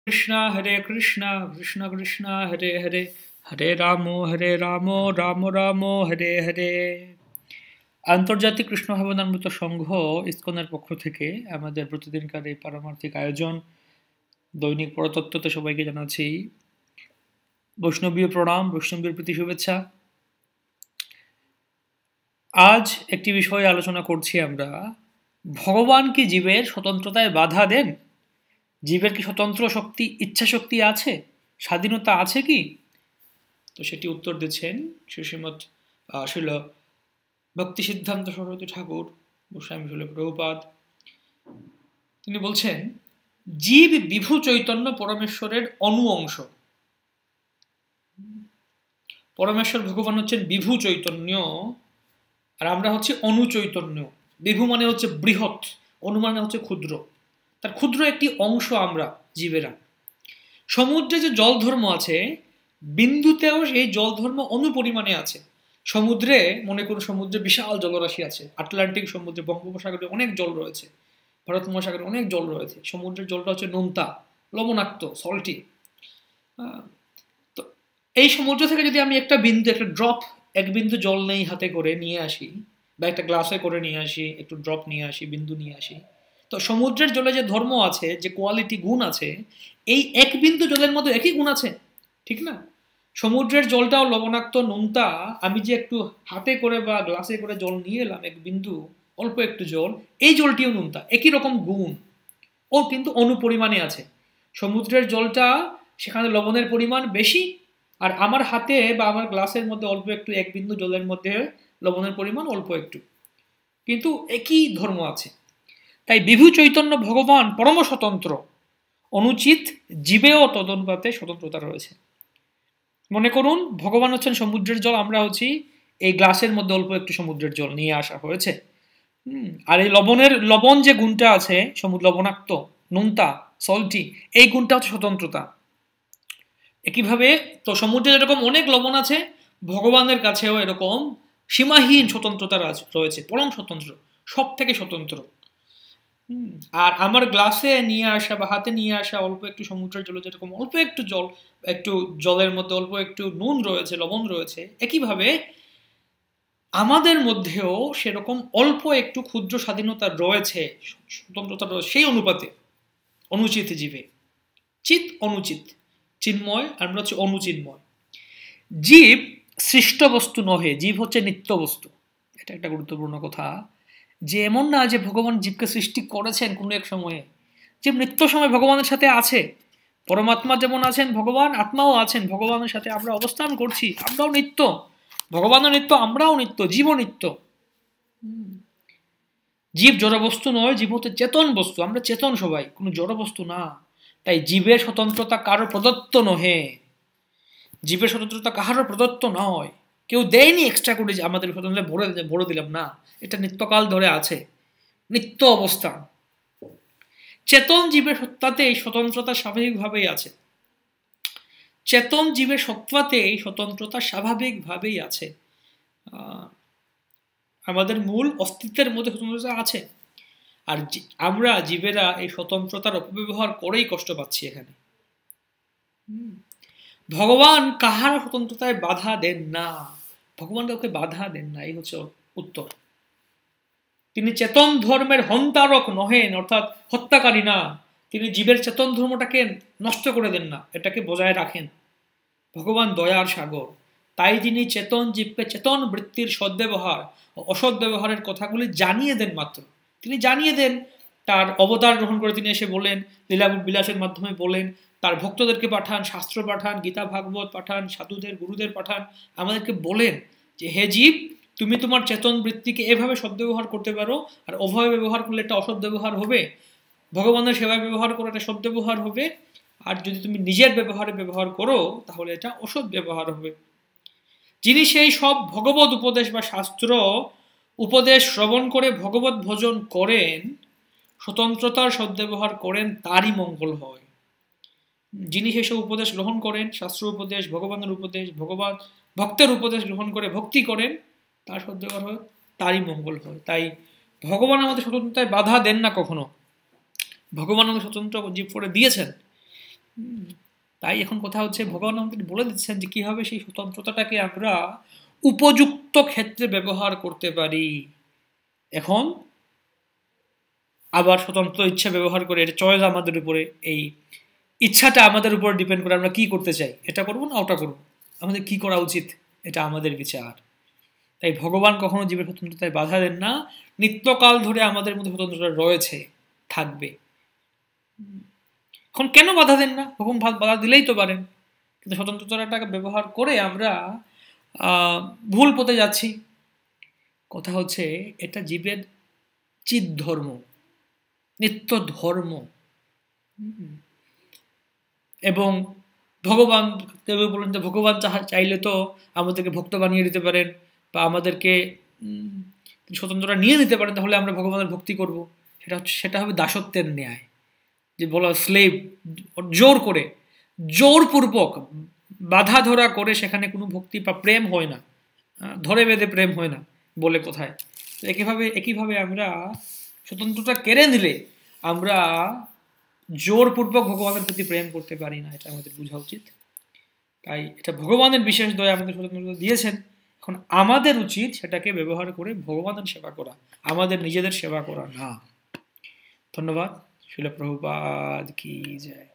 कृष्णा हरे कृष्णा कृष्ण कृष्णा हरे हरे हरे राम राम हरे हरे। আন্তর্জাতিক কৃষ্ণ ভাবনামৃত সংঘ ইসকনের পক্ষ থেকে আমাদের প্রতিদিনকার এই পারমার্থিক আয়োজন দৈনিক পরতত্ত্বতে সবাইকে জানাচ্ছি বৈষ্ণবীয় প্রণাম, বৈষ্ণবীয় প্রীতি শুভেচ্ছা। আজ একটি বিষয়ে আলোচনা করছি আমরা, ভগবান কি জীবের স্বতন্ত্রতায় বাধা দেন? জীবের কি স্বতন্ত্র শক্তি, ইচ্ছা শক্তি আছে, স্বাধীনতা আছে কি? তো সেটি উত্তর দিচ্ছেন শ্রীমৎ শিল ভক্তি সিদ্ধান্ত সরস্বতী ঠাকুর গোস্বামী শিল প্রভুপাদ। তিনি বলছেন, জীব বিভু চৈতন্য পরমেশ্বরের অনু অংশ। পরমেশ্বর ভগবান হচ্ছেন বিভু চৈতন্য, আর আমরা হচ্ছে অনু চৈতন্য। বিভু মানে হচ্ছে বৃহৎ, অনু মানে হচ্ছে ক্ষুদ্র, তার ক্ষুদ্র একটি অংশ আমরা জীবেরা। সমুদ্রে যে জল ধর্ম আছে, বিন্দুতেও সেই জল ধর্ম অনুপরিমাণে আছে। সমুদ্রে মনে করুন, সমুদ্রে বিশাল জলরাশি আছে, আটলান্টিক সমুদ্রে, বঙ্গোপসাগরে অনেক জল রয়েছে, ভারত মহাসাগরে অনেক জল রয়েছে। সমুদ্রের জলটা হচ্ছে নোনতা, লবণাক্ত, সল্টি। তো এই সমুদ্র থেকে যদি আমি একটা বিন্দু, একটা ড্রপ, এক বিন্দু জল নেই হাতে করে নিয়ে আসি, বা একটা গ্লাসে করে নিয়ে আসি, একটু ড্রপ নিয়ে আসি, বিন্দু নিয়ে আসি, তো সমুদ্রের জলে যে ধর্ম আছে, যে কোয়ালিটি, গুণ আছে, এই এক বিন্দু জলের মধ্যে একই গুণ আছে, ঠিক না? সমুদ্রের জলটাও লবণাক্ত, নোনতা। আমি যে একটু হাতে করে বা গ্লাসে করে জল নিয়ে এলাম, এক বিন্দু, অল্প একটু জল, এই জলটিও নোনতা, একই রকম গুণ, ও কিন্তু অনুপরিমাণে আছে। সমুদ্রের জলটা, সেখানে লবণের পরিমাণ বেশি, আর আমার হাতে বা আমার গ্লাসের মধ্যে অল্প একটু, এক বিন্দু জলের মধ্যে লবণের পরিমাণ অল্প একটু, কিন্তু একই ধর্ম আছে। তাই বিভু চৈতন্য ভগবান পরম স্বতন্ত্র, অনুচিত জীবেও তদনুপাতে স্বতন্ত্রতা রয়েছে। মনে করুন, ভগবান হচ্ছেন সমুদ্রের জল, আমরা হচ্ছি এই গ্লাসের মধ্যে অল্প একটু সমুদ্রের জল নিয়ে আসা হয়েছে। আর এই লবণ যে গুণটা আছে, সমুদ্র লবণাক্ত, নোনতা, সল্টি, এই গুণটা হচ্ছে স্বতন্ত্রতা। একইভাবে তো সমুদ্রে যেরকম অনেক লবণ আছে, ভগবানের কাছেও এরকম সীমাহীন স্বতন্ত্রতা রয়েছে, পরম স্বতন্ত্র, সব থেকে স্বতন্ত্র। আর আমার গ্লাসে নিয়ে আসা বা হাতে নিয়ে আসা অল্প একটু সমুদ্রের জল, যেরকম অল্প একটু জল, একটু জলের মধ্যে অল্প একটু নুন রয়েছে, লবণ রয়েছে, একইভাবে আমাদের মধ্যেও সেরকম অল্প একটু ক্ষুদ্র স্বাধীনতা রয়েছে, স্বতন্ত্রতা রয়েছে, সেই অনুপাতে। অনুচিত জীবে, চিত অনুচিত, চিন্ময়, আমরা হচ্ছে অনুচিন্ময়। জীব সৃষ্ট বস্তু নহে, জীব হচ্ছে নিত্য বস্তু। এটা একটা গুরুত্বপূর্ণ কথা, যে এমন না যে ভগবান জীবকে সৃষ্টি করেছেন কোনো এক সময়ে। জীব নিত্য সময় ভগবানের সাথে আছে। পরমাত্মা যেমন আছেন, ভগবান আত্মাও আছেন, ভগবানের সাথে আমরা অবস্থান করছি, আমরাও নিত্য, ভগবানও নিত্য, আমরাও নিত্য, জীবও নিত্য। জীব জড় বস্তু নয়, জীব হচ্ছে চেতন বস্তু, আমরা চেতন সবাই, কোনো জড় বস্তু না। তাই জীবের স্বতন্ত্রতা কারো প্রদত্ত নহে, জীবের স্বতন্ত্রতা কাহারও প্রদত্ত নয়, কেউ দেয়নি এক্সট্রা করে যে আমাদের স্বতন্ত্রতা ভরে দিলাম না, এটা নিত্যকাল ধরে আছে, নিত্য অবস্থা। চেতন জীবের সত্তাতে এই স্বতন্ত্রতা স্বাভাবিকভাবেই আছে, চেতন জীবের সত্তাতে এই স্বতন্ত্রতা স্বাভাবিকভাবেই আছে। আমাদের মূল অস্তিত্বের মধ্যে স্বতন্ত্রতা আছে, আর আমরা জীবেরা এই স্বতন্ত্রতার অপব্যবহার করেই কষ্ট পাচ্ছি এখানে। ভগবান কাহার স্বতন্ত্রতায় বাধা দেন না, ভগবান কাউকে বাধা দেন না, এই হচ্ছে উত্তর। তিনি চেতন ধর্মের হন্তারক নহেন, অর্থাৎ হত্যাকারী না। তিনি জীবের চেতন ধর্মটাকে নষ্ট করে দেন না, এটাকে বজায় রাখেন। ভগবান দয়ার সাগর, তাই তিনি চেতন জীবকে চেতন বৃত্তির সদ্ব্যবহার ও অসৎ ব্যবহারের কথাগুলি জানিয়ে দেন মাত্র। তিনি জানিয়ে দেন, তার অবতার গ্রহণ করে তিনি এসে বলেন, লীলা বিলাসের মাধ্যমে বলেন, তার ভক্তদেরকে পাঠান, শাস্ত্র পাঠান, গীতা ভাগবত পাঠান, সাধুদের গুরুদের পাঠান, আমাদেরকে বলেন যে হে জীব, তুমি তোমার চেতন বৃত্তিকে এভাবে সদ্ব্যবহার করতে পারো, আর অভাবে ব্যবহার করলে একটা অসৎ ব্যবহার হবে, ভগবানের সেবায় ব্যবহার করে একটা সদ্ব্যবহার হবে, আর যদি তুমি নিজের ব্যবহারে ব্যবহার করো তাহলে এটা অসৎ ব্যবহার হবে। যিনি সেই সব ভগবত উপদেশ বা শাস্ত্র উপদেশ শ্রবণ করে ভগবত ভজন করেন, স্বতন্ত্রতার সদ্ব্যবহার করেন, তারই মঙ্গল হয়। যিনি সেই সব উপদেশ গ্রহণ করেন, শাস্ত্র উপদেশ, ভগবানের উপদেশ, ভগবান ভক্তের উপদেশ গ্রহণ করে ভক্তি করেন, তার সদ্ব্যবহার হয়, তারই মঙ্গল হয়। তাই ভগবান আমাদের স্বতন্ত্রতায় বাধা দেন না কখনো, ভগবান আমাদের স্বতন্ত্র জীব করে দিয়েছেন। তাই এখন কথা হচ্ছে ভগবান আমাদের বলে দিচ্ছেন যে কিভাবে সেই স্বতন্ত্রতাটাকে আমরা উপযুক্ত ক্ষেত্রে ব্যবহার করতে পারি। এখন আবার স্বতন্ত্র ইচ্ছা ব্যবহার করে, এটা চয়েস আমাদের উপরে, এই ইচ্ছাটা আমাদের উপর ডিপেন্ড করে আমরা কি করতে চাই, এটা করবো না ওটা করবো, আমাদের কি করা উচিত এটা আমাদের বিচার। তাই ভগবান কখনো জীবের স্বতন্ত্রতায় বাধা দেন না, নিত্যকাল ধরে আমাদের মধ্যে স্বতন্ত্রতা রয়েছে, থাকবে। এখন কেন বাধা দেন না? ভগবান বাধা দিলেই তো পারেন, কিন্তু স্বতন্ত্রতাটাকে ব্যবহার করে আমরা ভুল পথে যাচ্ছি। কথা হচ্ছে এটা জীবের চিত ধর্ম, নিত্য ধর্ম। এবং ভগবান দেব বলেন যে ভগবান চাইলে তো আমাদেরকে ভক্ত বানিয়ে দিতে পারেন, বা আমাদেরকে স্বতন্ত্রতা নিয়ে নিতে পারেন, তাহলে আমরা ভগবানের ভক্তি করব। সেটা হবে দাসত্বের ন্যায়, যে বলা স্লেভ, জোর করে, জোরপূর্বক বাধা ধরা করে সেখানে কোনো ভক্তি বা প্রেম হয় না, ধরে বেঁধে প্রেম হয় না বলে কোথায়। একইভাবে আমরা স্বতন্ত্রতা কেড়ে নিলে আমরা জোরপূর্বক ভগবানের প্রতি প্রেম করতে পারি না, এটা আমাদের বোঝা উচিত। তাই এটা ভগবানের বিশেষ দয়া আমাদের স্বতন্ত্রতা দিয়েছেন, এখন আমাদের উচিত সেটাকে ব্যবহার করে ভগবানের সেবা করা, আমাদের নিজেদের সেবা করা না। ধন্যবাদ। শিল প্রভুপাদ কি জয়।